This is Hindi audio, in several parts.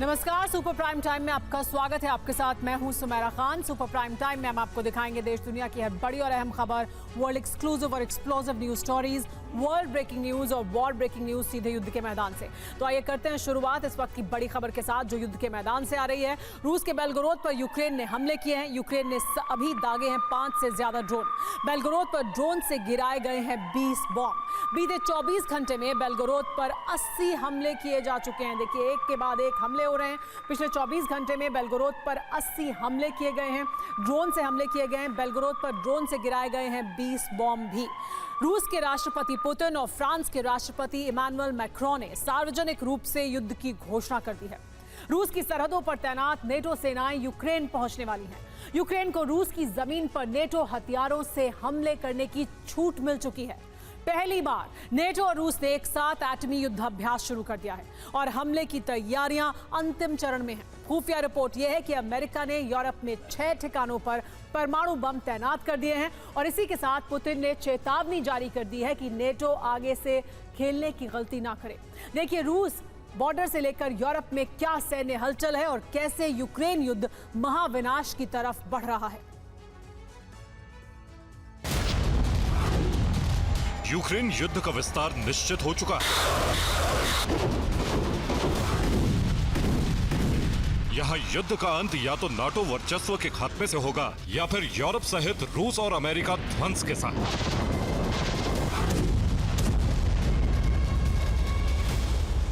नमस्कार, सुपर प्राइम टाइम में आपका स्वागत है। आपके साथ मैं हूं Sumera Khan. Super prime time में हम आपको दिखाएंगे देश दुनिया की हर बड़ी और अहम खबर, वर्ल्ड एक्सक्लूसिव और explosive news stories, world breaking news और वॉर ब्रेकिंग न्यूज सीधे युद्ध के मैदान से। तो आइए करते हैं शुरुआत इस वक्त की बड़ी खबर के साथ जो युद्ध के मैदान से आ रही है। रूस के बेलगोरोद पर यूक्रेन ने हमले किए हैं। यूक्रेन ने अभी दागे हैं 5 से ज्यादा ड्रोन। बेलगोरोद पर ड्रोन से गिराए गए हैं 20 बॉम्ब। बीते 24 घंटे में बेलगोरोद पर 80 हमले किए जा चुके हैं। देखिए, एक के बाद एक हमले हो रहे हैं। पिछले 24 घंटे में बेलगोरोद पर 80 हमले किए गए हैं, ड्रोन से हमले किए गए हैं। बेलगोरोद पर ड्रोन से गिराए गए हैं 20 बॉम्ब भी। रूस के राष्ट्रपति पुतिन और फ्रांस के राष्ट्रपति इमैनुअल मैक्रों ने सार्वजनिक रूप से युद्ध की घोषणा कर दी है। रूस की सरहदों पर तैनात नेटो सेनाएं यूक्रेन पहुंचने वाली हैं। यूक्रेन को रूस की जमीन पर नेटो हथियारों से हमले करने की छूट मिल चुकी है। पहली बार नेटो और रूस ने एक साथ एटमी युद्धाभ्यास शुरू कर दिया है और हमले की तैयारियां अंतिम चरण में हैं। खुफिया रिपोर्ट यह है कि अमेरिका ने यूरोप में 6 ठिकानों पर परमाणु बम तैनात कर दिए हैं और इसी के साथ पुतिन ने चेतावनी जारी कर दी है कि नेटो आगे से खेलने की गलती ना करे। देखिए, रूस बॉर्डर से लेकर यूरोप में क्या सैन्य हलचल है और कैसे यूक्रेन युद्ध महाविनाश की तरफ बढ़ रहा है। यूक्रेन युद्ध का विस्तार निश्चित हो चुका है। यहां युद्ध का अंत या तो नाटो वर्चस्व के खात्मे से होगा या फिर यूरोप सहित रूस और अमेरिका ध्वंस के साथ।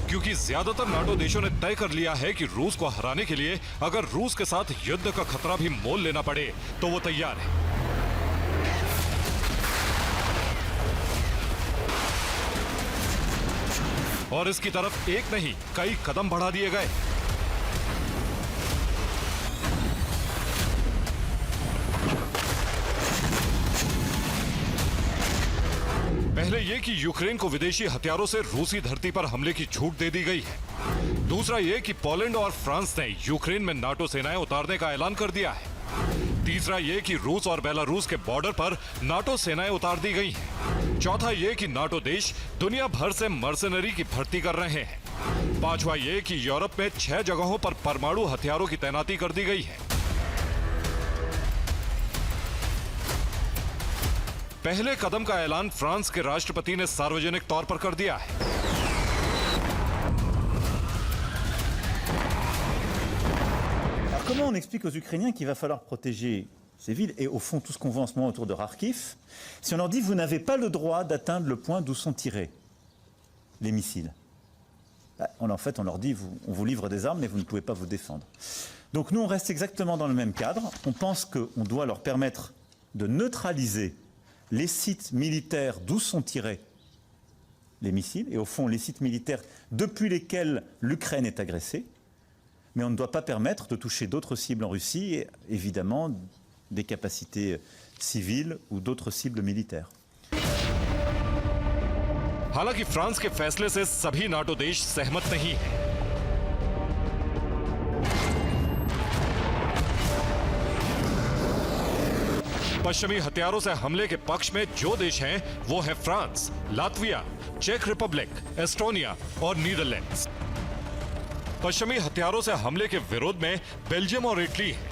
क्योंकि ज्यादातर नाटो देशों ने तय कर लिया है कि रूस को हराने के लिए अगर रूस के साथ युद्ध का खतरा भी मोल लेना पड़े तो वो तैयार है। और इसकी तरफ एक नहीं कई कदम बढ़ा दिए गए। पहले यह कि यूक्रेन को विदेशी हथियारों से रूसी धरती पर हमले की छूट दे दी गई है। दूसरा यह कि पोलैंड और फ्रांस ने यूक्रेन में नाटो सेनाएं उतारने का ऐलान कर दिया है। तीसरा यह कि रूस और बेलारूस के बॉर्डर पर नाटो सेनाएं उतार दी गई हैं। चौथा यह कि नाटो देश दुनिया भर से मर्सनरी की भर्ती कर रहे हैं। पांचवा यह कि यूरोप में 6 जगहों पर परमाणु हथियारों की तैनाती कर दी गई है। पहले कदम का ऐलान फ्रांस के राष्ट्रपति ने सार्वजनिक तौर पर कर दिया है। Alors comment on explique aux Ukrainiens qu'il va falloir protéger ces villes et au fond tout ce qu'on voit en ce moment autour de Kharkiv si on leur dit vous n'avez pas le droit d'atteindre le point d'où sont tirés les missiles? En fait on leur dit on vous livre des armes mais vous ne pouvez pas vous défendre. Donc nous on reste exactement dans le même cadre. On pense qu'on doit leur permettre de neutraliser les sites militaires d'où sont tirés les missiles et au fond les sites militaires depuis lesquels l'Ukraine est agressée. Mais on ne doit pas permettre de toucher d'autres cibles en Russie et évidemment des capacités civiles ou d'autres cibles militaires. हालांकि फ्रांस के फैसले से सभी नाटो देश सहमत नहीं हैं। पश्चिमी हथियारों से हमले के पक्ष में जो देश हैं वो है फ्रांस, लातविया, चेक रिपब्लिक, एस्टोनिया और नीदरलैंड्स। पश्चिमी हथियारों से हमले के विरोध में बेल्जियम और इटली है।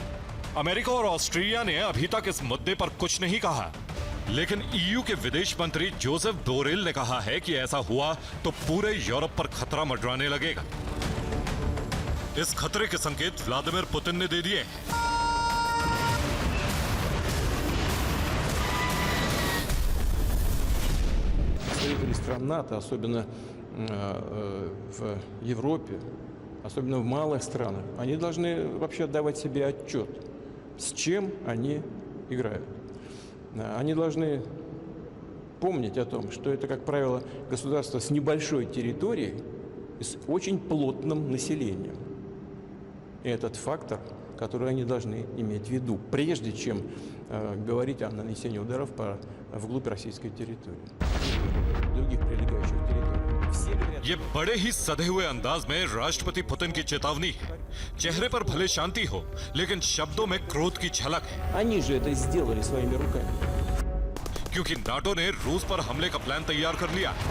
अमेरिका और ऑस्ट्रेलिया ने अभी तक इस मुद्दे पर कुछ नहीं कहा, लेकिन ईयू के विदेश मंत्री जोसेफ बोरेल ने कहा है कि ऐसा हुआ तो पूरे यूरोप पर खतरा मंडराने लगेगा। इस खतरे के संकेत व्लादिमीर पुतिन ने दे दिए हैं। Стран НАТО, особенно в Европе, особенно в малых странах, они должны вообще отдавать себе отчет, с чем они играют. Они должны помнить о том, что это, как правило, государство с небольшой территорией и с очень плотным населением. И этот фактор, который они должны иметь в виду, прежде чем говорить о нанесении ударов вглубь российской территории, других прилегающих территорий. ये बड़े ही सधे हुए अंदाज में राष्ट्रपति पुतिन की चेतावनी है। चेहरे पर भले शांति हो, लेकिन शब्दों में क्रोध की झलक है। Они же это сделали своими руками. क्योंकि नाटो ने रूस पर हमले का प्लान तैयार कर लिया है।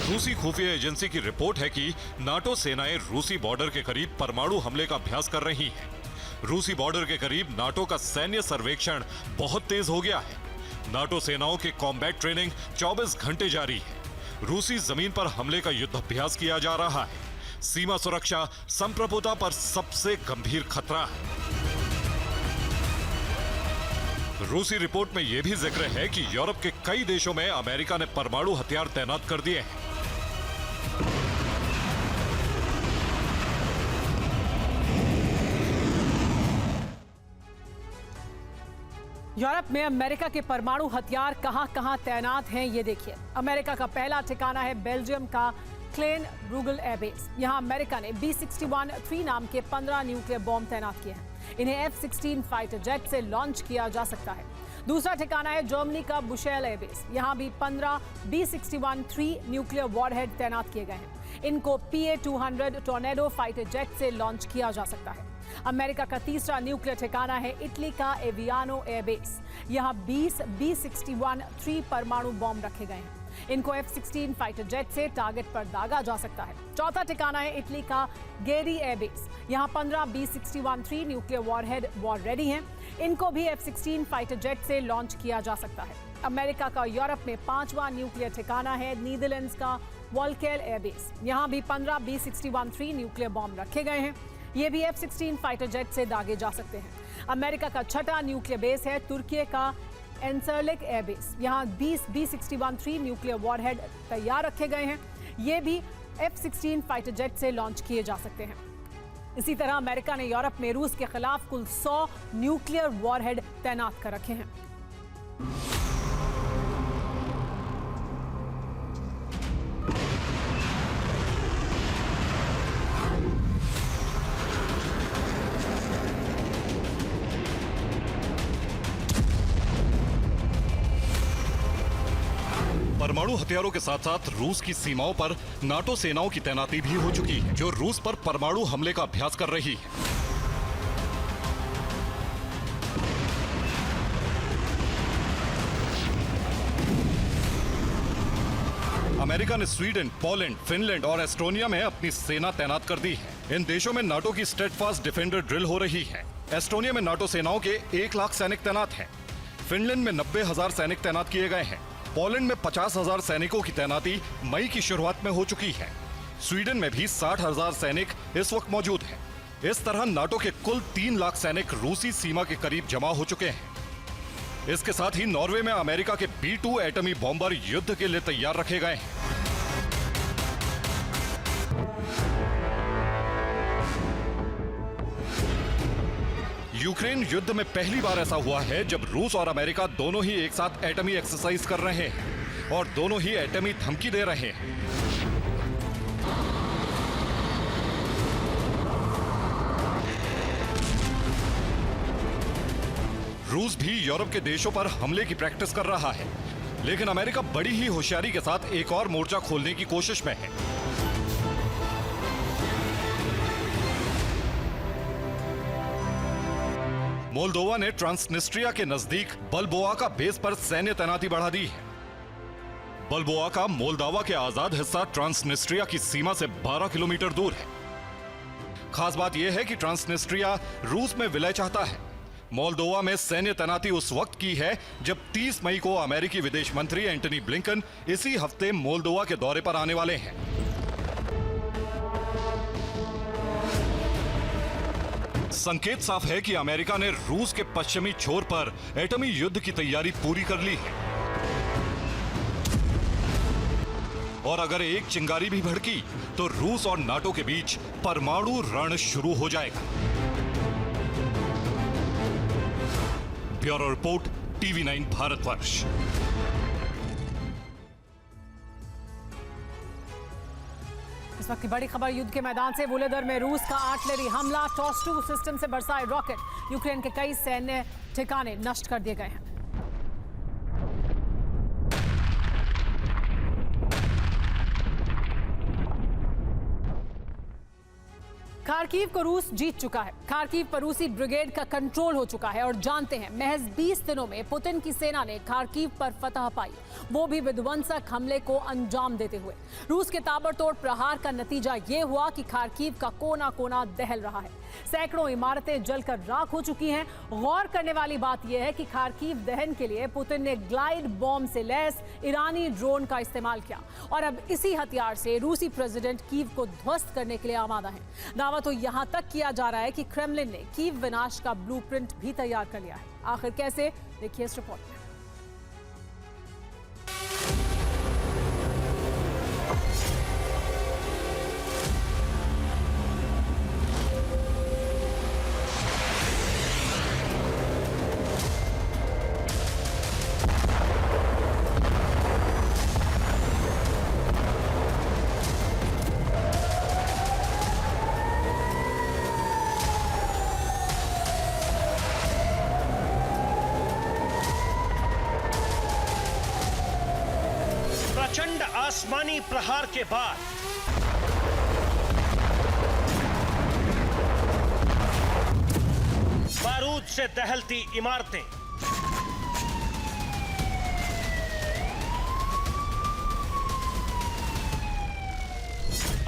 रूसी खुफिया एजेंसी की रिपोर्ट है कि नाटो सेनाएं रूसी बॉर्डर के करीब परमाणु हमले का अभ्यास कर रही हैं। रूसी बॉर्डर के करीब नाटो का सैन्य सर्वेक्षण बहुत तेज हो गया है। नाटो सेनाओं की कॉम्बैट ट्रेनिंग 24 घंटे जारी है। रूसी जमीन पर हमले का युद्ध अभ्यास किया जा रहा है। सीमा सुरक्षा संप्रभुता पर सबसे गंभीर खतरा है। रूसी रिपोर्ट में यह भी जिक्र है कि यूरोप के कई देशों में अमेरिका ने परमाणु हथियार तैनात कर दिए हैं। यूरोप में अमेरिका के परमाणु हथियार कहां-कहां तैनात हैं, ये देखिए। अमेरिका का पहला ठिकाना है बेल्जियम का क्लेन ब्रूगल एयरबेस। यहां अमेरिका ने B-61-3 नाम के 15 न्यूक्लियर बॉम्ब तैनात किए हैं। इन्हें F-16 फाइटर जेट से लॉन्च किया जा सकता है। दूसरा ठिकाना है जर्मनी का बुशेल एयरबेस। यहां भी 15 B-61-3 न्यूक्लियर वॉरहेड तैनात किए गए हैं। इनको PA-200 टॉर्नेडो फाइटर जेट से लॉन्च किया जा सकता है। अमेरिका का तीसरा न्यूक्लियर ठिकाना है इटली का एवियानो एयरबेस। यहां 20 B-61-3 परमाणु बॉम्ब रखे गए हैं। इनको F-16 फाइटर जेट से टारगेट पर दागा जा सकता है। चौथा ठिकाना है इटली का गेरी एयरबेस। यहां 15 B-61-3 nuclear warhead war ready हैं। इनको भी F-16 फाइटर जेट से लॉन्च किया जा सकता है। अमेरिका का यूरोप में पांचवा न्यूक्लियर ठिकाना है नीदरलैंड्स का वॉल्केल एयरबेस। यहां भी 15 B-61-3 न्यूक्लियर बॉम्ब रखे गए हैं। ये भी F-16 फाइटर जेट से दागे जा सकते हैं। अमेरिका का छठा न्यूक्लियर बेस है तुर्की का एंसरलिक एयरबेस। यहाँ 20 B-61-3 न्यूक्लियर वॉरहेड तैयार रखे गए हैं। ये भी F-16 फाइटर जेट से लॉन्च किए जा सकते हैं। इसी तरह अमेरिका ने यूरोप में रूस के खिलाफ कुल 100 न्यूक्लियर वॉरहेड तैनात कर रखे हैं। परमाणु हथियारों के साथ साथ रूस की सीमाओं पर नाटो सेनाओं की तैनाती भी हो चुकी है, जो रूस पर परमाणु हमले का अभ्यास कर रही है। अमेरिका ने स्वीडन, पोलैंड, फिनलैंड और एस्टोनिया में अपनी सेना तैनात कर दी है। इन देशों में नाटो की स्टेडफास्ट डिफेंडर ड्रिल हो रही है। एस्टोनिया में नाटो सेनाओं के 1 लाख सैनिक तैनात हैं। फिनलैंड में 90,000 सैनिक तैनात किए गए हैं। पोलैंड में 50,000 सैनिकों की तैनाती मई की शुरुआत में हो चुकी है। स्वीडन में भी 60,000 सैनिक इस वक्त मौजूद हैं। इस तरह नाटो के कुल 3 लाख सैनिक रूसी सीमा के करीब जमा हो चुके हैं। इसके साथ ही नॉर्वे में अमेरिका के B-2 एटमी बॉम्बर युद्ध के लिए तैयार रखे गए हैं। यूक्रेन युद्ध में पहली बार ऐसा हुआ है जब रूस और अमेरिका दोनों ही एक साथ एटमी एक्सरसाइज कर रहे हैं और दोनों ही एटमी धमकी दे रहे हैं। रूस भी यूरोप के देशों पर हमले की प्रैक्टिस कर रहा है, लेकिन अमेरिका बड़ी ही होशियारी के साथ एक और मोर्चा खोलने की कोशिश में है। मोल्दोवा ने ट्रांसनिस्ट्रिया के नजदीक बल्बोआ बेस पर सैन्य तैनाती बढ़ा दी है। बल्बोआ का मोल्दोवा के आजाद हिस्सा ट्रांसनिस्ट्रिया की सीमा से 12 किलोमीटर दूर है। खास बात यह है कि ट्रांसनिस्ट्रिया रूस में विलय चाहता है। मोल्दोवा में सैन्य तैनाती उस वक्त की है जब 30 मई को अमेरिकी विदेश मंत्री एंटनी ब्लिंकन इसी हफ्ते मोल्दोवा के दौरे पर आने वाले हैं। संकेत साफ है कि अमेरिका ने रूस के पश्चिमी छोर पर एटमी युद्ध की तैयारी पूरी कर ली है और अगर एक चिंगारी भी भड़की तो रूस और नाटो के बीच परमाणु रण शुरू हो जाएगा। Bureau report, TV9 Bharatvarsh. इस वक्त की बड़ी खबर युद्ध के मैदान से। वोलोदर में रूस का आर्टिलरी हमला, टॉस-2 सिस्टम से बरसाए रॉकेट। यूक्रेन के कई सैन्य ठिकाने नष्ट कर दिए गए हैं। खार्किव को रूस जीत चुका है। खार्किव पर रूसी ब्रिगेड का कंट्रोल हो चुका है और जानते हैं महज 20 दिनों में पुतिन की सेना ने खार्किव पर फतह पाई, वो भी विध्वंसक हमले को अंजाम देते हुए। रूस के ताबड़तोड़ प्रहार का नतीजा ये हुआ कि खार्किव का कोना कोना दहल रहा है। सैकड़ों इमारतें जलकर राख हो चुकी हैं। गौर करने वाली बात यह है कि खार्किव दहन के लिए पुतिन ने ग्लाइड बॉम्ब से लैस ईरानी ड्रोन का इस्तेमाल किया और अब इसी हथियार से रूसी प्रेसिडेंट कीव को ध्वस्त करने के लिए आमादा है। दावा तो यहां तक किया जा रहा है कि क्रेमलिन ने कीव विनाश का ब्लूप्रिंट भी तैयार कर लिया है। आखिर कैसे, देखिए इस रिपोर्ट में। प्रचंड आसमानी प्रहार के बाद बारूद से दहलती इमारतें,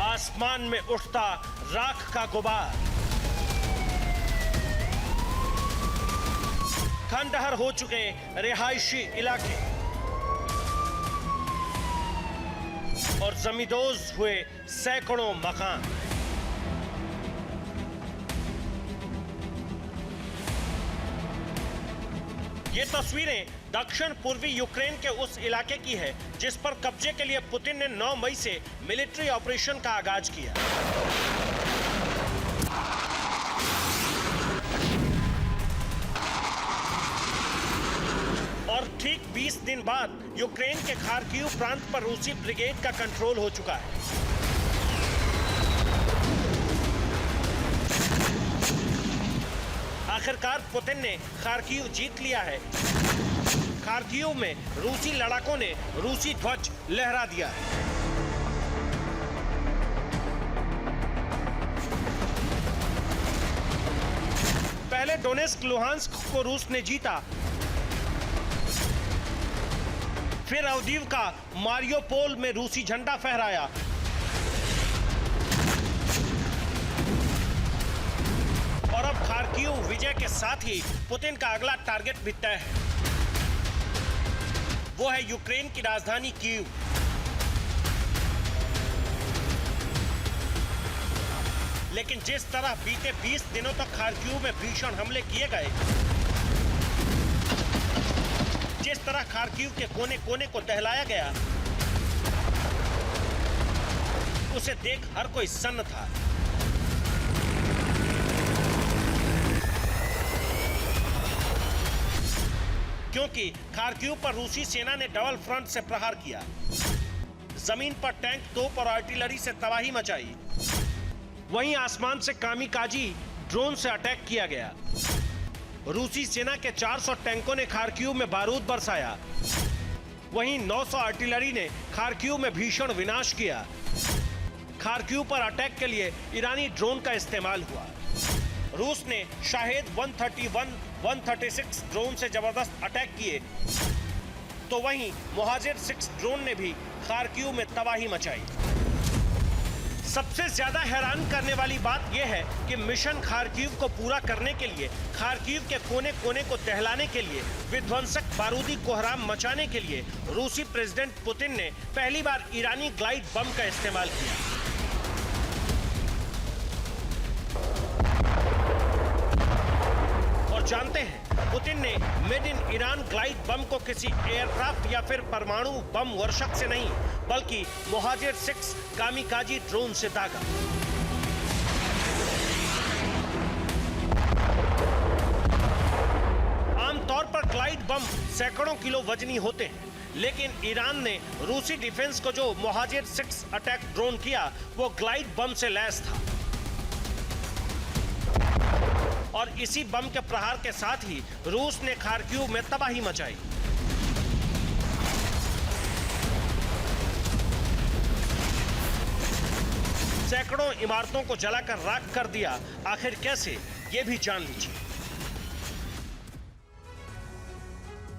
आसमान में उठता राख का गुबार, खंडहर हो चुके रिहायशी इलाके और जमींदोज हुए सैकड़ों मकान। ये तस्वीरें दक्षिण पूर्वी यूक्रेन के उस इलाके की है जिस पर कब्जे के लिए पुतिन ने 9 मई से मिलिट्री ऑपरेशन का आगाज किया। और ठीक 20 दिन बाद यूक्रेन के खार्किव प्रांत पर रूसी ब्रिगेड का कंट्रोल हो चुका है। आखिरकार पुतिन ने खार्किव जीत लिया है। खार्किव में रूसी लड़ाकों ने रूसी ध्वज लहरा दिया है। पहले डोनेस्क लुहांस्क को रूस ने जीता, फिर अवदीवका मारियोपोल में रूसी झंडा फहराया और अब खार्किव विजय के साथ ही पुतिन का अगला टारगेट भी तय है। वो है यूक्रेन की राजधानी कीव। लेकिन जिस तरह बीते 20 दिनों तक खार्किव में भीषण हमले किए गए, जिस तरह खार्किव के कोने कोने को दहलाया गया, उसे देख हर कोई सन्न था। क्योंकि खार्किव पर रूसी सेना ने डबल फ्रंट से प्रहार किया। जमीन पर टैंक, तोप और आर्टिलरी से तबाही मचाई। वहीं आसमान से कामिकाजी ड्रोन से अटैक किया गया। रूसी सेना के 400 टैंकों ने खार्किव में बारूद बरसाया। वहीं 900 आर्टिलरी ने खार्किव में भीषण विनाश किया। खार्किव पर अटैक के लिए ईरानी ड्रोन का इस्तेमाल हुआ। रूस ने शाहेद 131, 136 ड्रोन से जबरदस्त अटैक किए, तो वहीं मोहाजिर 6 ड्रोन ने भी खार्किव में तबाही मचाई। सबसे ज्यादा हैरान करने वाली बात यह है कि मिशन खार्किव को पूरा करने के लिए, खार्किव के कोने कोने को दहलाने के लिए, विध्वंसक बारूदी कोहराम मचाने के लिए रूसी प्रेसिडेंट पुतिन ने पहली बार ईरानी ग्लाइड बम का इस्तेमाल किया। और जानते हैं, पुतिन ने made in Iran glide bomb को किसी एयरक्राफ्ट या फिर परमाणु बम वर्षक से नहीं, बल्कि मोहाजिर 6 कामिकाजी ड्रोन से दागा। आमतौर पर ग्लाइड बम सैकड़ों किलो वजनी होते हैं, लेकिन ईरान ने रूसी डिफेंस को जो मोहाजिर 6 अटैक ड्रोन किया, वो ग्लाइड बम से लैस था। और इसी बम के प्रहार के साथ ही रूस ने खार्किव में तबाही मचाई। सैकड़ों इमारतों को जलाकर राख कर दिया। आखिर कैसे, ये भी जान लीजिए।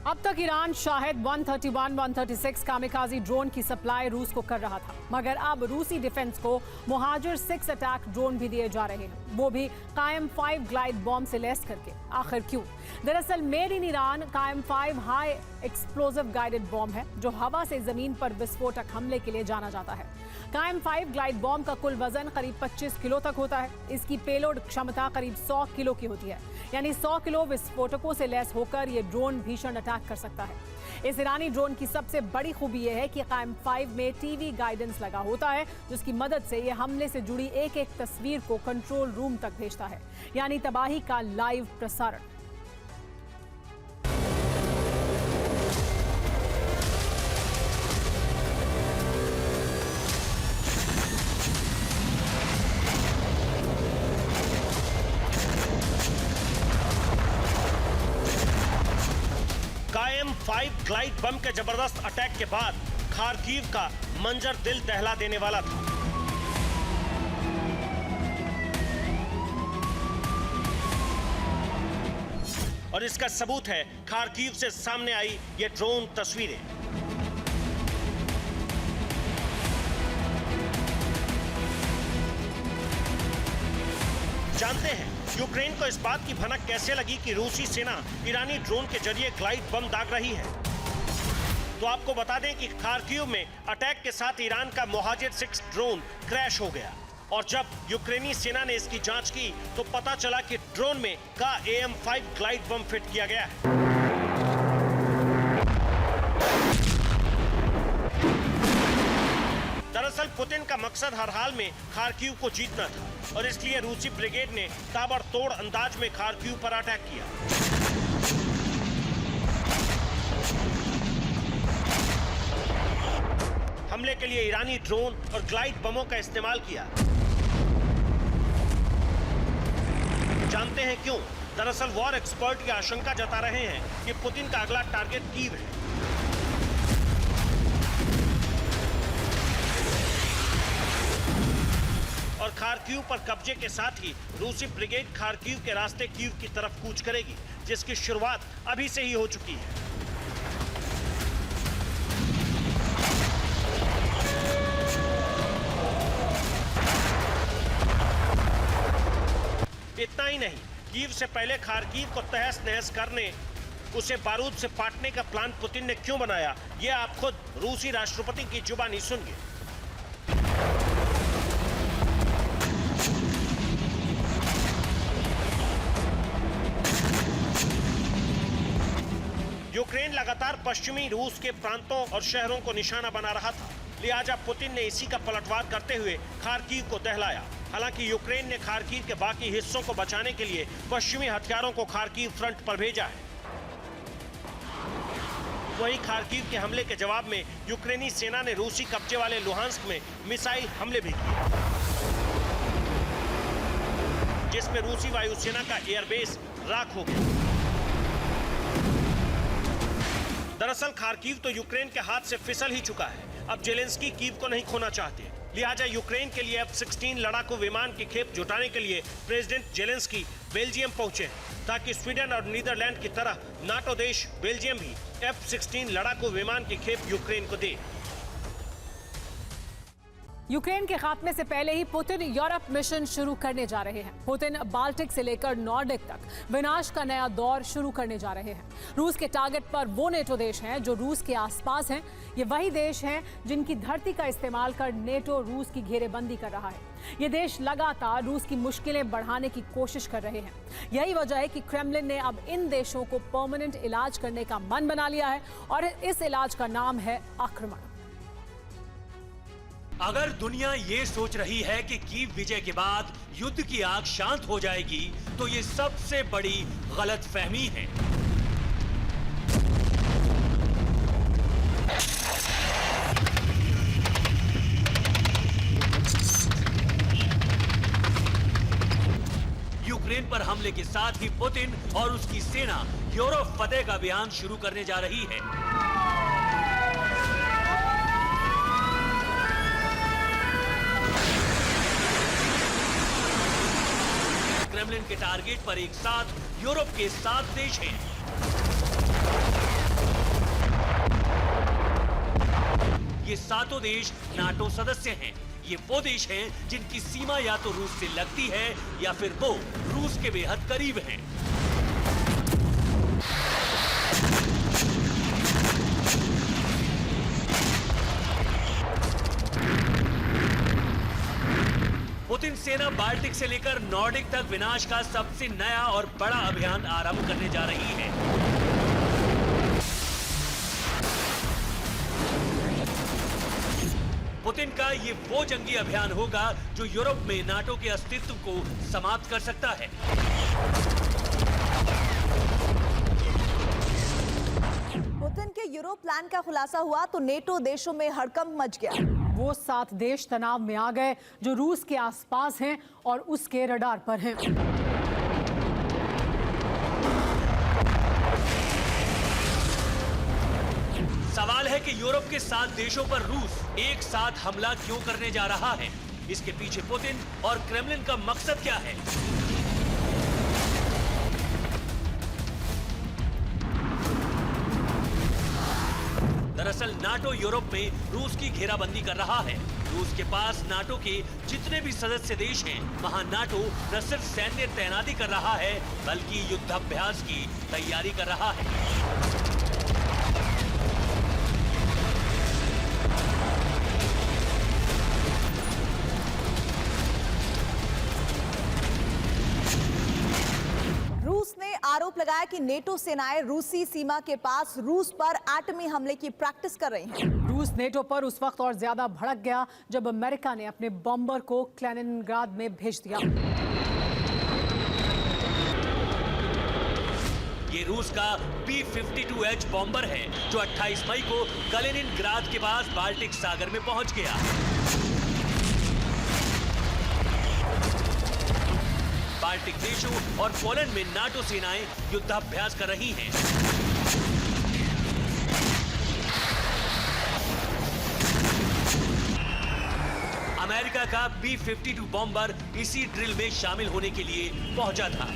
अब तक ईरान शाहिद 131-136 कामिकाजी ड्रोन की सप्लाई रूस को कर रहा था, मगर अब रूसी डिफेंस को मुहाजिर 6 अटैक ड्रोन भी दिए जा रहे हैं, वो भी कायम 5 ग्लाइड बॉम्ब से लैस करके। आखिर क्यों? दरअसल मेड इन ईरान कायम 5 हाई एक्सप्लोजिव गाइडेड बॉम्ब है, जो हवा से जमीन पर विस्फोटक हमले के लिए जाना जाता है। कायम 5 ग्लाइड बॉम्ब का कुल वजन करीब 25 किलो तक होता है। इसकी पेलोड क्षमता करीब 100 किलो की होती है, यानी 100 किलो विस्फोटकों से लैस होकर ये ड्रोन भीषण अटैक कर सकता है। इस ईरानी ड्रोन की सबसे बड़ी खूबी यह है कि कायम 5 में टीवी गाइडेंस लगा होता है, जिसकी मदद से ये हमले से जुड़ी एक एक तस्वीर को कंट्रोल रूम तक भेजता है, यानी तबाही का लाइव प्रसारण। कायम 5 ग्लाइड बम के जबरदस्त अटैक के बाद खार्किव का मंजर दिल दहला देने वाला था। और इसका सबूत है खार्किव से सामने आई ये ड्रोन तस्वीरें। जानते हैं यूक्रेन को इस बात की भनक कैसे लगी कि रूसी सेना ईरानी ड्रोन के जरिए ग्लाइड बम दाग रही है। तो आपको बता दें कि खार्किव में अटैक के साथ ईरान का मुहाजिर 6 ड्रोन क्रैश हो गया, और जब यूक्रेनी सेना ने इसकी जांच की तो पता चला कि ड्रोन में का AM-5 ग्लाइड बम फिट किया गया है। दरअसल पुतिन का मकसद हर हाल में खार्किव को जीतना था, और इसलिए रूसी ब्रिगेड ने ताबड़तोड़ अंदाज में खार्किव पर अटैक किया। हमले के लिए ईरानी ड्रोन और ग्लाइड बमों का इस्तेमाल किया। जानते हैं क्यों? दरअसल वॉर एक्सपर्ट ये आशंका जता रहे हैं कि पुतिन का अगला टारगेट कीव है। और खार्किव पर कब्जे के साथ ही रूसी ब्रिगेड खार्किव के रास्ते कीव की तरफ कूच करेगी, जिसकी शुरुआत अभी से ही हो चुकी है। इतना ही नहीं, कीव से पहले खार्किव को तहस नहस करने, उसे बारूद से पाटने का प्लान पुतिन ने क्यों बनाया, ये आप खुद रूसी राष्ट्रपति की जुबानी सुनिए। यूक्रेन लगातार पश्चिमी रूस के प्रांतों और शहरों को निशाना बना रहा था, लिहाजा पुतिन ने इसी का पलटवार करते हुए खार्किव को दहलाया। हालांकि यूक्रेन ने खार्किव के बाकी हिस्सों को बचाने के लिए पश्चिमी हथियारों को खार्किव फ्रंट पर भेजा है। वहीं खार्किव के हमले के जवाब में यूक्रेनी सेना ने रूसी कब्जे वाले लुहांस्क में मिसाइल हमले भी किए, जिसमें रूसी वायुसेना का एयरबेस राख हो गया। दरअसल खार्किव तो यूक्रेन के हाथ से फिसल ही चुका है। अब जेलेंस्की कीव को नहीं खोना चाहते, लिहाजा यूक्रेन के लिए F-16 लड़ाकू विमान की खेप जुटाने के लिए प्रेसिडेंट जेलेंस्की बेल्जियम पहुंचे, ताकि स्वीडन और नीदरलैंड की तरह नाटो देश बेल्जियम भी F-16 लड़ाकू विमान की खेप यूक्रेन को दे। यूक्रेन के खात्मे से पहले ही पुतिन यूरोप मिशन शुरू करने जा रहे हैं। पुतिन बाल्टिक से लेकर नॉर्डिक तक विनाश का नया दौर शुरू करने जा रहे हैं। रूस के टारगेट पर वो नेटो देश हैं जो रूस के आसपास हैं। ये वही देश हैं जिनकी धरती का इस्तेमाल कर नेटो रूस की घेरेबंदी कर रहा है। ये देश लगातार रूस की मुश्किलें बढ़ाने की कोशिश कर रहे हैं। यही वजह है कि क्रेमलिन ने अब इन देशों को परमानेंट इलाज करने का मन बना लिया है, और इस इलाज का नाम है आक्रमण। अगर दुनिया ये सोच रही है कि कीव विजय के बाद युद्ध की आग शांत हो जाएगी, तो ये सबसे बड़ी गलतफहमी है। यूक्रेन पर हमले के साथ ही पुतिन और उसकी सेना यूरोप फतेह का अभियान शुरू करने जा रही है। के टारगेट पर एक साथ यूरोप के 7 देश हैं। ये सातों देश नाटो सदस्य हैं। ये वो देश हैं जिनकी सीमा या तो रूस से लगती है या फिर वो रूस के बेहद करीब हैं। पुतिन सेना बाल्टिक से लेकर नॉर्डिक तक विनाश का सबसे नया और बड़ा अभियान आरंभ करने जा रही है। पुतिन का ये वो जंगी अभियान होगा जो यूरोप में नाटो के अस्तित्व को समाप्त कर सकता है। पुतिन के यूरोप प्लान का खुलासा हुआ तो नेटो देशों में हड़कंप मच गया। वो 7 देश तनाव में आ गए जो रूस के आसपास हैं और उसके रडार पर हैं। सवाल है कि यूरोप के 7 देशों पर रूस एक साथ हमला क्यों करने जा रहा है? इसके पीछे पुतिन और क्रेमलिन का मकसद क्या है? दरअसल नाटो यूरोप में रूस की घेराबंदी कर रहा है। रूस के पास नाटो के जितने भी सदस्य देश हैं, वहां नाटो न सिर्फ सैन्य तैनाती कर रहा है बल्कि युद्धाभ्यास की तैयारी कर रहा है। रूस ने आरोप लगाया कि नेटो सेनाएं रूसी सीमा के पास रूस पर एटमी हमले की प्रैक्टिस कर रही हैं। रूस नेटो पर उस वक्त और ज्यादा भड़क गया जब अमेरिका ने अपने बॉम्बर को कैलिनिनग्राड में भेज दिया। ये रूस का B-52H बॉम्बर है जो 28 मई को कैलिनिनग्राड के पास बाल्टिक सागर में पहुंच गया। बाल्टिक देशों और पोलैंड में नाटो सेनाएं युद्धाभ्यास कर रही हैं। अमेरिका का B-52 बॉम्बर इसी ड्रिल में शामिल होने के लिए पहुंचा था।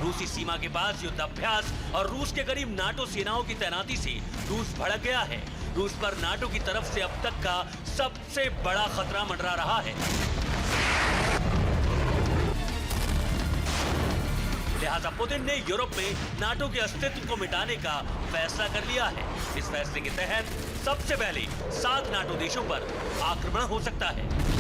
रूसी सीमा के पास युद्धाभ्यास और रूस के करीब नाटो सेनाओं की तैनाती से रूस भड़क गया है। रूस पर नाटो की तरफ से अब तक का सबसे बड़ा खतरा मंडरा रहा है। लिहाजा पुतिन ने यूरोप में नाटो के अस्तित्व को मिटाने का फैसला कर लिया है। इस फैसले के तहत सबसे पहले 7 नाटो देशों पर आक्रमण हो सकता है।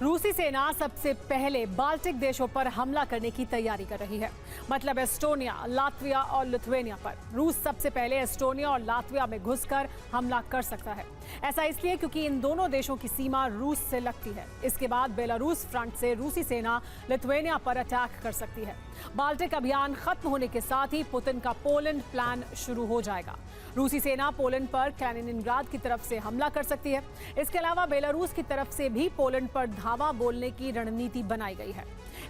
रूसी सेना सबसे पहले बाल्टिक देशों पर हमला करने की तैयारी कर रही है। मतलब एस्टोनिया, लातविया और लिथुआनिया पर। रूस सबसे पहले एस्टोनिया और लातविया में घुसकर हमला कर सकता है। ऐसा इसलिए क्योंकि इन दोनों देशों की सीमा रूस से लगती है। इसके बाद बेलारूस फ्रंट से रूसी सेना लिथुआनिया पर अटैक कर सकती है। बाल्टिक अभियान खत्म होने के साथ ही पुतिन का पोलैंड प्लान शुरू हो जाएगा। रूसी सेना पोलैंड पर कैलिनिनग्राड की तरफ से हमला कर सकती है। इसके अलावा बेलारूस की तरफ से भी पोलैंड पर धावा बोलने की रणनीति बनाई गई है।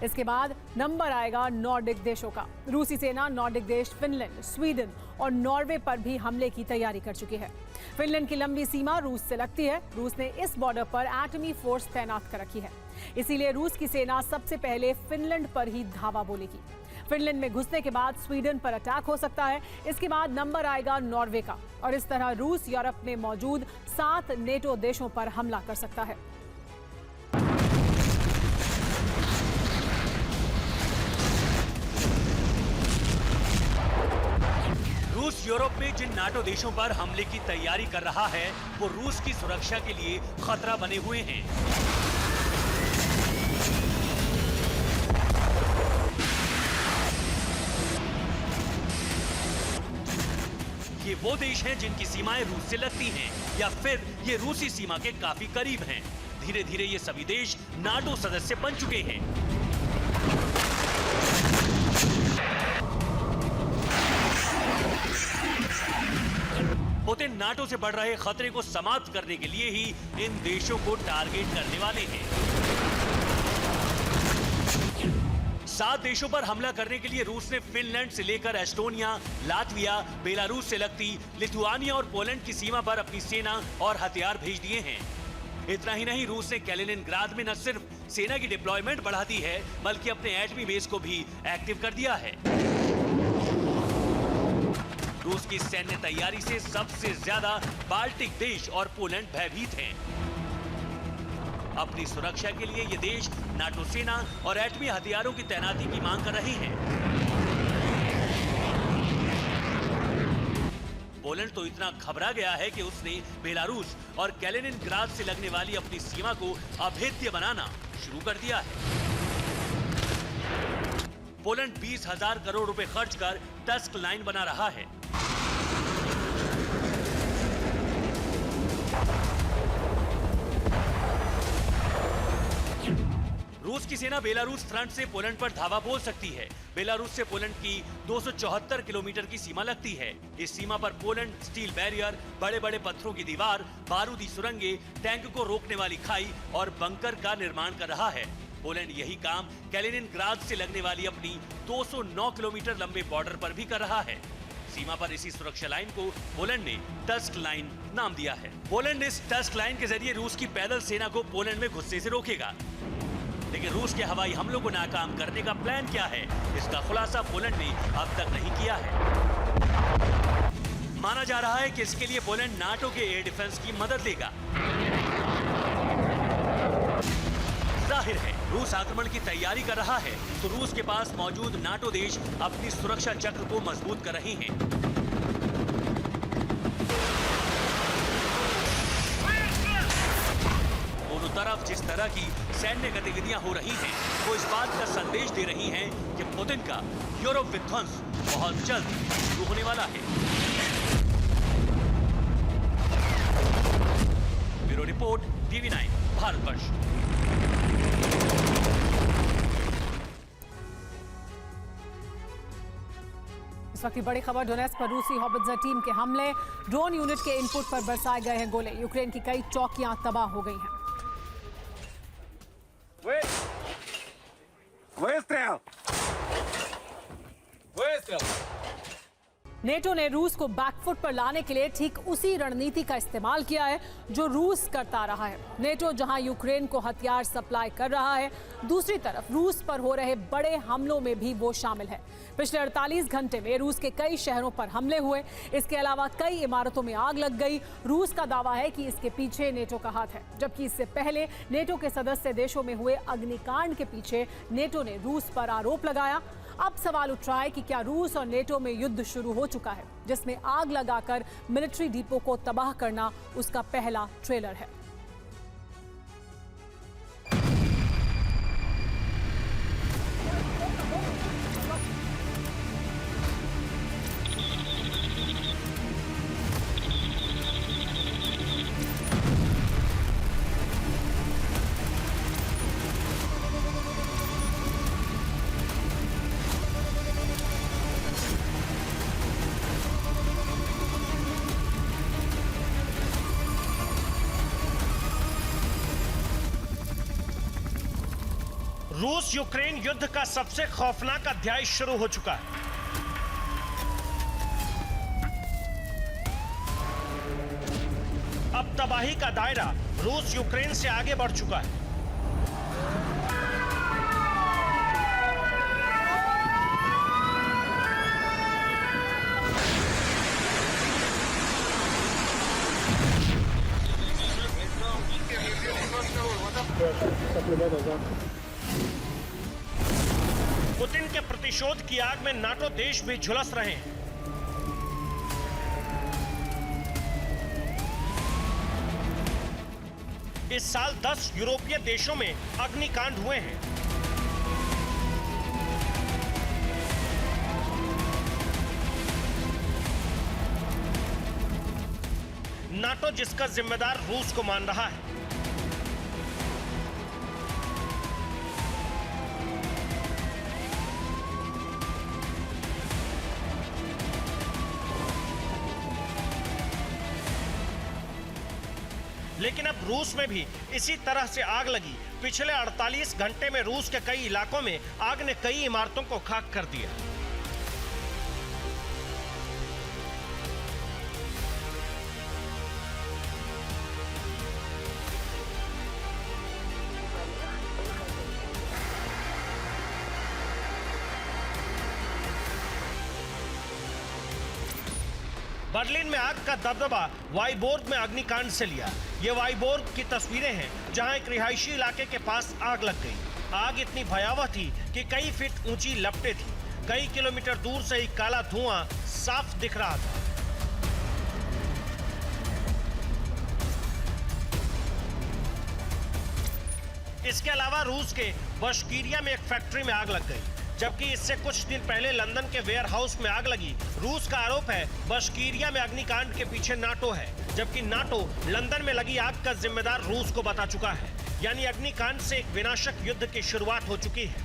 इसके बाद नंबर आएगा नॉर्डिक देशों का। रूसी सेना नॉर्डिक देश फिनलैंड, स्वीडन और नॉर्वे पर भी हमले की तैयारी कर चुकी है। फिनलैंड की लंबी सीमा रूस से लगती है। रूस ने इस बॉर्डर पर एटमी फोर्स तैनात कर रखी है। इसीलिए रूस की सेना सबसे पहले फिनलैंड पर ही धावा बोलेगी। फिनलैंड में घुसने के बाद स्वीडन पर अटैक हो सकता है। इसके बाद नंबर आएगा नॉर्वे का और इस तरह रूस यूरोप में मौजूद 7 नेटो देशों पर हमला कर सकता है। रूस यूरोप में जिन नाटो देशों पर हमले की तैयारी कर रहा है वो रूस की सुरक्षा के लिए खतरा बने हुए हैं। ये वो देश हैं जिनकी सीमाएं रूस से लगती हैं या फिर ये रूसी सीमा के काफी करीब हैं। धीरे धीरे ये सभी देश नाटो सदस्य बन चुके हैं। पुतिन नाटो से बढ़ रहे खतरे को समाप्त करने के लिए ही इन देशों को टारगेट करने वाले हैं। 7 देशों पर हमला करने के लिए रूस ने फिनलैंड से लेकर एस्टोनिया, लातविया, बेलारूस से लगती लिथुआनिया और पोलैंड की सीमा पर अपनी सेना और हथियार भेज दिए हैं। इतना ही नहीं, रूस ने कैलिनिनग्राद में न सिर्फ सेना की डिप्लॉयमेंट बढ़ा दी है, बल्कि अपने एटमी बेस को भी एक्टिव कर दिया है। रूस की सैन्य तैयारी से सबसे ज्यादा बाल्टिक देश और पोलैंड भयभीत हैं। अपनी सुरक्षा के लिए ये देश नाटो सेना और एटमी हथियारों की तैनाती की मांग कर रहे हैं। पोलैंड तो इतना घबरा गया है कि उसने बेलारूस और कैलिनिनग्राद से लगने वाली अपनी सीमा को अभेद्य बनाना शुरू कर दिया है। पोलैंड 20,000 करोड़ रुपए खर्च कर टस्क लाइन बना रहा है। रूस की सेना बेलारूस फ्रंट से पोलैंड पर धावा बोल सकती है। बेलारूस से पोलैंड की 274 किलोमीटर की सीमा लगती है। इस सीमा पर पोलैंड स्टील बैरियर, बड़े बड़े पत्थरों की दीवार, बारूदी सुरंगे, टैंक को रोकने वाली खाई और बंकर का निर्माण कर रहा है। पोलैंड यही काम कैलिनिनग्राद से लगने वाली अपनी 209 किलोमीटर लंबे बॉर्डर पर भी कर रहा है। सीमा पर इसी सुरक्षा लाइन को पोलैंड ने टस्क लाइन नाम दिया है। पोलैंड इस टस्क लाइन के जरिए रूस की पैदल सेना को पोलैंड में घुसने से रोकेगा। लेकिन रूस के हवाई हमलों को नाकाम करने का प्लान क्या है, इसका खुलासा पोलैंड ने अब तक नहीं किया है। माना जा रहा है कि इसके लिए पोलैंड नाटो के एयर डिफेंस की मदद लेगा। जाहिर है, रूस आक्रमण की तैयारी कर रहा है, तो रूस के पास मौजूद नाटो देश अपनी सुरक्षा चक्र को मजबूत कर रहे हैं। तरफ जिस तरह की सैन्य गतिविधियां हो रही हैं, वो इस बात का संदेश दे रही हैं कि पुतिन का यूरोप विध्वंस बहुत जल्द शुरू होने वाला है। Bureau report, TV9 Bharatvarsh. इस वक्त की बड़ी खबर, डोनेट्स्क पर रूसी हॉबिट्जर टीम के हमले, ड्रोन यूनिट के इनपुट पर बरसाए गए हैं गोले। यूक्रेन की कई चौकियां तबाह हो गई हैं। Выстрел! Выстрел! नेटो ने रूस को बैकफुट पर लाने के लिए ठीक उसी रणनीति का इस्तेमाल किया है जो रूस करता रहा है। नेटो जहां यूक्रेन को हथियार सप्लाई कर रहा है, दूसरी तरफ रूस पर हो रहे बड़े हमलों में भी वो शामिल है। पिछले 48 घंटे में रूस के कई शहरों पर हमले हुए। इसके अलावा कई इमारतों में आग लग गई। रूस का दावा है कि इसके पीछे नेटो का हाथ है, जबकि इससे पहले नेटो के सदस्य देशों में हुए अग्निकांड के पीछे नेटो ने रूस पर आरोप लगाया। अब सवाल उठ रहा है कि क्या रूस और नेटो में युद्ध शुरू हो चुका है, जिसमें आग लगाकर मिलिट्री डिपो को तबाह करना उसका पहला ट्रेलर है। रूस यूक्रेन युद्ध का सबसे खौफनाक अध्याय शुरू हो चुका है। अब तबाही का दायरा रूस यूक्रेन से आगे बढ़ चुका है। पुतिन के प्रतिशोध की आग में नाटो देश भी झुलस रहे हैं। इस साल 10 यूरोपीय देशों में अग्निकांड हुए हैं। नाटो जिसका जिम्मेदार रूस को मान रहा है। लेकिन अब रूस में भी इसी तरह से आग लगी पिछले 48 घंटे में रूस के कई इलाकों में आग ने कई इमारतों को खाक कर दिया। बर्लिन में आग का दबदबा वाइबोर्ग में अग्निकांड से लिया। ये वाइबोर्ग की तस्वीरें हैं जहां एक रिहायशी इलाके के पास आग लग गई। आग इतनी भयावह थी कि कई फीट ऊंची लपटें थी। कई किलोमीटर दूर से ही काला धुआं साफ दिख रहा था। इसके अलावा रूस के बशकीरिया में एक फैक्ट्री में आग लग गई, जबकि इससे कुछ दिन पहले लंदन के वेयर हाउस में आग लगी। रूस का आरोप है बशकीरिया में अग्निकांड के पीछे नाटो है, जबकि नाटो लंदन में लगी आग का जिम्मेदार रूस को बता चुका है। यानी अग्निकांड से एक विनाशक युद्ध की शुरुआत हो चुकी है।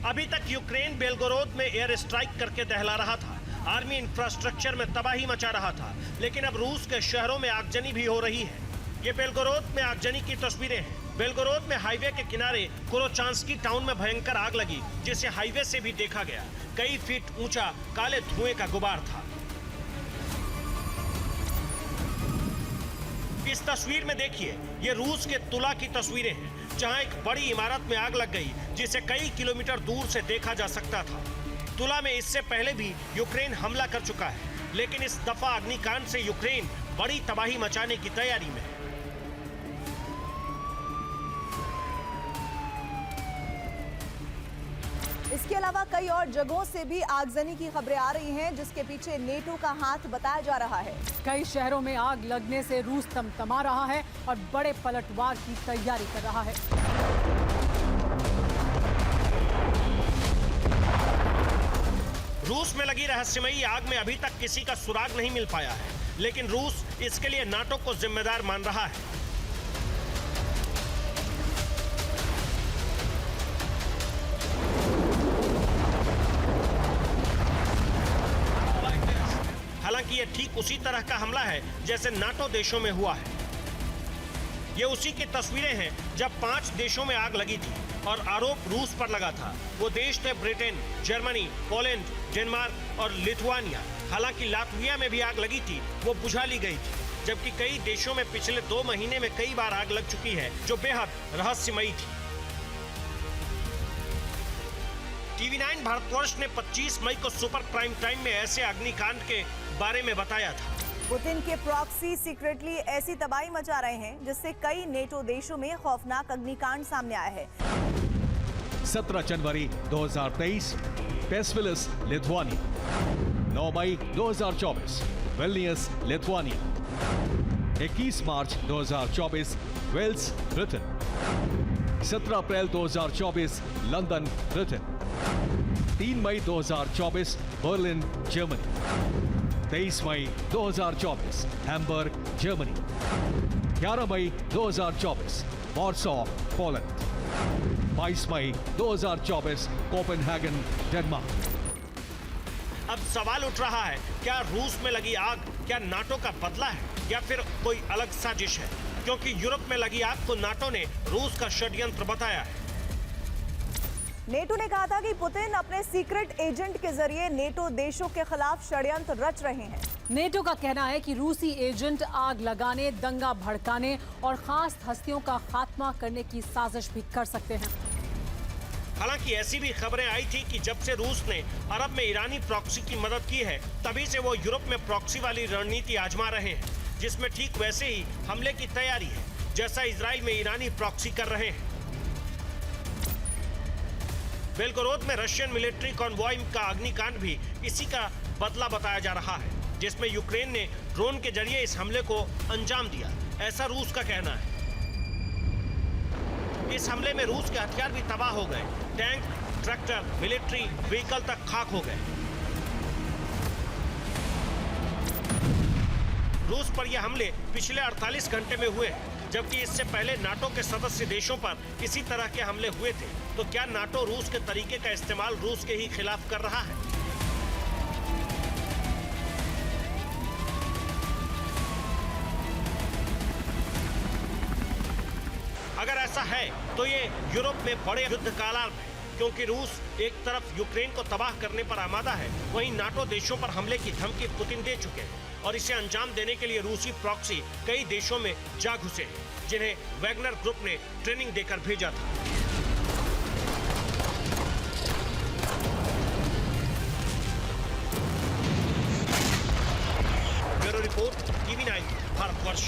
अभी तक यूक्रेन बेलगोरोद में एयर स्ट्राइक करके दहला रहा था, आर्मी इंफ्रास्ट्रक्चर में तबाही मचा रहा था, लेकिन अब रूस के शहरों में आगजनी भी हो रही है। ये बेलगोरोद में आगजनी की तस्वीरें हैं। बेलगोरोद में हाईवे के किनारे कोरोचांस्की टाउन में भयंकर आग लगी, जिसे हाईवे से भी देखा गया। कई फीट ऊंचा काले धुएं का गुबार था। इस तस्वीर में देखिए, ये रूस के तुला की तस्वीरें हैं, जहां एक बड़ी इमारत में आग लग गई, जिसे कई किलोमीटर दूर से देखा जा सकता था। तुला में इससे पहले भी यूक्रेन हमला कर चुका है, लेकिन इस दफा अग्निकांड से यूक्रेन बड़ी तबाही मचाने की तैयारी में है। इसके अलावा कई और जगहों से भी आगजनी की खबरें आ रही हैं, जिसके पीछे नेटो का हाथ बताया जा रहा है। कई शहरों में आग लगने से रूस तमतमा रहा है और बड़े पलटवार की तैयारी कर रहा है। रूस में लगी रहस्यमयी आग में अभी तक किसी का सुराग नहीं मिल पाया है, लेकिन रूस इसके लिए नाटो को जिम्मेदार मान रहा है। हालांकि ये ठीक उसी तरह का हमला है जैसे नाटो देशों में हुआ है। ये उसी की तस्वीरें हैं जब 5 देशों में आग लगी थी और आरोप रूस पर लगा था। वो देश थे ब्रिटेन, जर्मनी, पोलैंड, डेनमार्क और लिथुआनिया। हालांकि लातविया में भी आग लगी थी, वो बुझा ली गई थी, जबकि कई देशों में पिछले 2 महीने में कई बार आग लग चुकी है, जो बेहद रहस्यमयी थी। TV9 भारतवर्ष ने 25 मई को सुपर प्राइम टाइम में ऐसे अग्निकांड के बारे में बताया था। पुतिन के प्रॉक्सी सीक्रेटली ऐसी तबाही मचा रहे हैं, जिससे कई नेटो देशों में खौफनाक अग्निकांड सामने आया है। 17 जनवरी 2023 पेस्विलिस, लिथुआनिया। 9 मई 2024 विल्नियस, लिथुआनिया। 21 मार्च 2024 वेल्स, ब्रिटेन। 17 अप्रैल 2024 लंदन, ब्रिटेन। 3 मई 2024 बर्लिन, जर्मनी। 23 मई 2024 हैम्बर्ग, जर्मनी। 11 मई 2024 वॉर्सो, पोलैंड। 22 मई 2024 कोपेनहेगन, डेनमार्क। अब सवाल उठ रहा है, क्या रूस में लगी आग क्या नाटो का बदला है या फिर कोई अलग साजिश है? क्योंकि यूरोप में लगी आग को नाटो ने रूस का षड्यंत्र बताया है। नेटो ने कहा था कि पुतिन अपने सीक्रेट एजेंट के जरिए नेटो देशों के खिलाफ षड्यंत्र रच रहे हैं। नेटो का कहना है कि रूसी एजेंट आग लगाने, दंगा भड़काने और खास हस्तियों का खात्मा करने की साजिश भी कर सकते हैं। हालांकि ऐसी भी खबरें आई थी कि जब से रूस ने अरब में ईरानी प्रॉक्सी की मदद की है, तभी से वो यूरोप में प्रॉक्सी वाली रणनीति आजमा रहे हैं, जिसमें ठीक वैसे ही हमले की तैयारी है जैसा इजराइल में ईरानी प्रॉक्सी कर रहे हैं। बेलगोरोद में रशियन मिलिट्री कॉन्वॉय का अग्निकांड भी इसी का बदला बताया जा रहा है, जिसमें यूक्रेन ने ड्रोन के जरिए इस हमले को अंजाम दिया, ऐसा रूस का कहना है। इस हमले में रूस के हथियार भी तबाह हो गए, टैंक, ट्रैक्टर, मिलिट्री व्हीकल तक खाक हो गए। रूस पर यह हमले पिछले 48 घंटे में हुए। जबकि इससे पहले नाटो के सदस्य देशों पर इसी तरह के हमले हुए थे। तो क्या नाटो रूस के तरीके का इस्तेमाल रूस के ही खिलाफ कर रहा है? अगर ऐसा है तो ये यूरोप में बड़े युद्ध का अलार्म है, क्योंकि रूस एक तरफ यूक्रेन को तबाह करने पर आमादा है, वहीं नाटो देशों पर हमले की धमकी पुतिन दे चुके हैं और इसे अंजाम देने के लिए रूसी प्रॉक्सी कई देशों में जा घुसे हैं, जिन्हें वैगनर ग्रुप ने ट्रेनिंग देकर भेजा था। Bureau report, TV9 Bharatvarsh.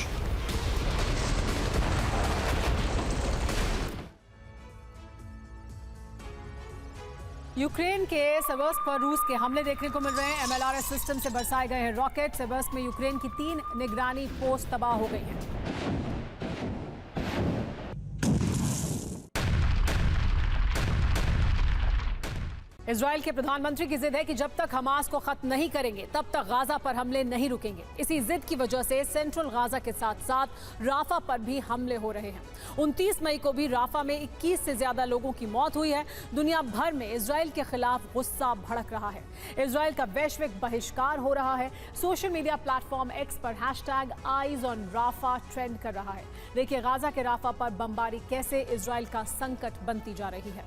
Ukraine के सेवर्स्क पर रूस के हमले देखने को मिल रहे हैं। MLRS सिस्टम से बरसाए गए हैं रॉकेट। सेवर्स्क में यूक्रेन की 3 निगरानी पोस्ट तबाह हो गई हैं। इजराइल के प्रधानमंत्री की जिद है कि जब तक हमास को खत्म नहीं करेंगे तब तक गाजा पर हमले नहीं रुकेंगे। इसी जिद की वजह से सेंट्रल गाजा के साथ साथ राफा पर भी हमले हो रहे हैं। 29 मई को भी राफा में 21 से ज्यादा लोगों की मौत हुई है। दुनिया भर में इजराइल के खिलाफ गुस्सा भड़क रहा है। इजराइल का वैश्विक बहिष्कार हो रहा है। सोशल मीडिया प्लेटफॉर्म एक्स पर #EyesOnRafah ट्रेंड कर रहा है। देखिए गाजा के राफा पर बमबारी कैसे इजराइल का संकट बनती जा रही है।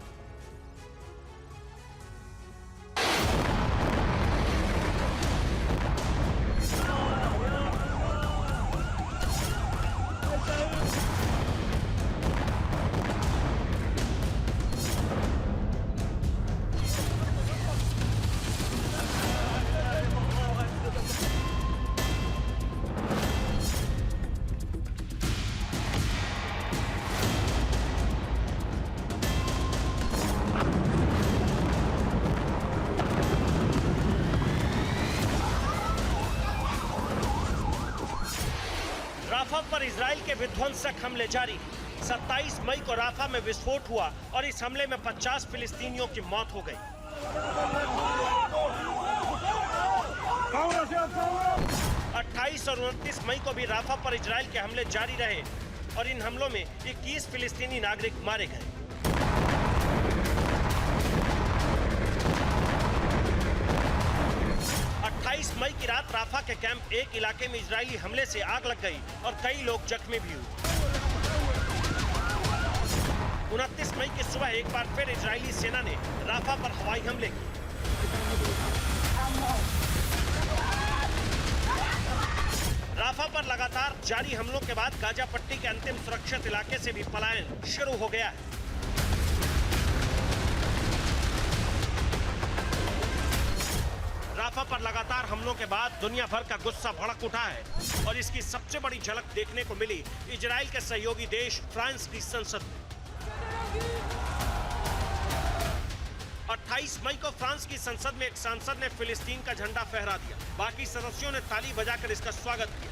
राफा पर इजराइल के विध्वंसक हमले जारी। 27 मई को राफा में विस्फोट हुआ और इस हमले में 50 फिलिस्तीनियों की मौत हो गई। 28 और 29 मई को भी राफा पर इजराइल के हमले जारी रहे और इन हमलों में 21 फिलिस्तीनी नागरिक मारे गए। मई की रात राफा के कैंप 1 इलाके में इजरायली हमले से आग लग गई और कई लोग जख्मी भी हुए। 29 मई की सुबह एक बार फिर इजरायली सेना ने राफा पर हवाई हमले किए। राफा पर लगातार जारी हमलों के बाद गाजा पट्टी के अंतिम सुरक्षित इलाके से भी पलायन शुरू हो गया है। राफा पर लगातार हमलों के बाद दुनिया भर का गुस्सा भड़क उठा है और इसकी सबसे बड़ी झलक देखने को मिली इजराइल के सहयोगी देश फ्रांस की संसद में। 28 मई को फ्रांस की संसद में एक सांसद ने फिलिस्तीन का झंडा फहरा दिया। बाकी सदस्यों ने ताली बजाकर इसका स्वागत किया।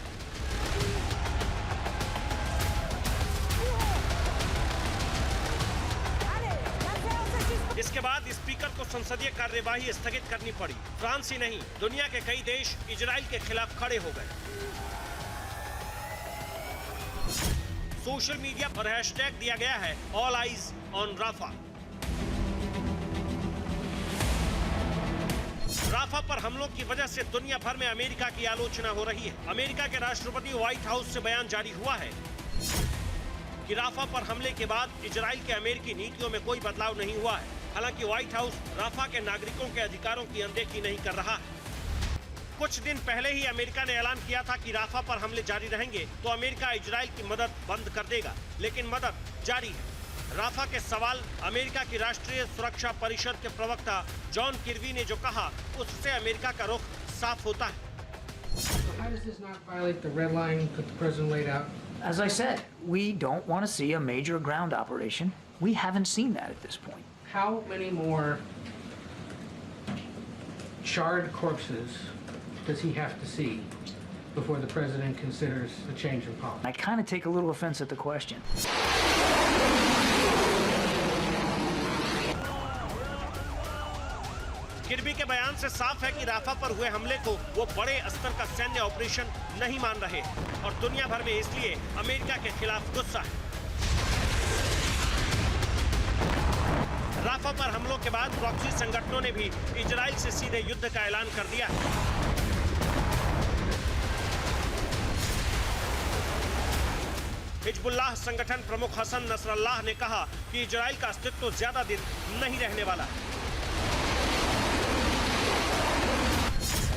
इसके बाद स्पीकर को संसदीय कार्यवाही स्थगित करनी पड़ी। फ्रांस ही नहीं, दुनिया के कई देश इजराइल के खिलाफ खड़े हो गए। सोशल मीडिया पर हैशटैग दिया गया है all eyes on Rafah. Rafah पर हमलों की वजह से दुनिया भर में अमेरिका की आलोचना हो रही है। अमेरिका के राष्ट्रपति व्हाइट हाउस से बयान जारी हुआ है कि राफा पर हमले के बाद इजराइल के अमेरिकी नीतियों में कोई बदलाव नहीं हुआ है। हालांकि व्हाइट हाउस राफा के नागरिकों के अधिकारों की अनदेखी नहीं कर रहा है। कुछ दिन पहले ही अमेरिका ने ऐलान किया था कि राफा पर हमले जारी रहेंगे तो अमेरिका इजराइल की मदद बंद कर देगा, लेकिन मदद जारी है। राफा के सवाल अमेरिका की राष्ट्रीय सुरक्षा परिषद के प्रवक्ता जॉन किर्बी ने जो कहा, उससे अमेरिका का रुख साफ होता है। How does this not violate the red line that the president laid out? As I said, we don't want to see a major ground operation. We haven't seen that at this point. How many more charred corpses does he have to see before the president considers a change in policy? I kind of take a little offense at the question. किर्बी के बयान से साफ है कि राफा पर हुए हमले को वो बड़े स्तर का सैन्य ऑपरेशन नहीं मान रहे और दुनिया भर में इसलिए अमेरिका के खिलाफ गुस्सा है। राफा पर हमलों के बाद प्रॉक्सी संगठनों ने भी इजराइल से सीधे युद्ध का ऐलान कर दिया। हिजबुल्लाह संगठन प्रमुख हसन नसरल्लाह ने कहा कि इजराइल का अस्तित्व ज्यादा दिन नहीं रहने वाला।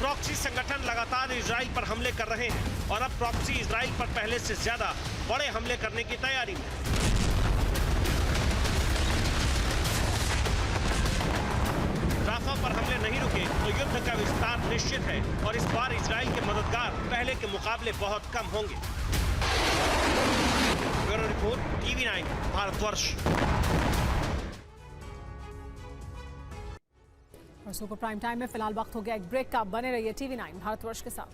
प्रॉक्सी संगठन लगातार इजराइल पर हमले कर रहे हैं और अब प्रॉक्सी इजराइल पर पहले से ज्यादा बड़े हमले करने की तैयारी में। राफा पर हमले नहीं रुके तो युद्ध का विस्तार निश्चित है और इस बार इजराइल के मददगार पहले के मुकाबले बहुत कम होंगे। Bureau report TV9 Bharatvarsh. और सुपर प्राइम टाइम में फिलहाल वक्त हो गया एक ब्रेक का। बने रहिए TV9 भारतवर्ष के साथ।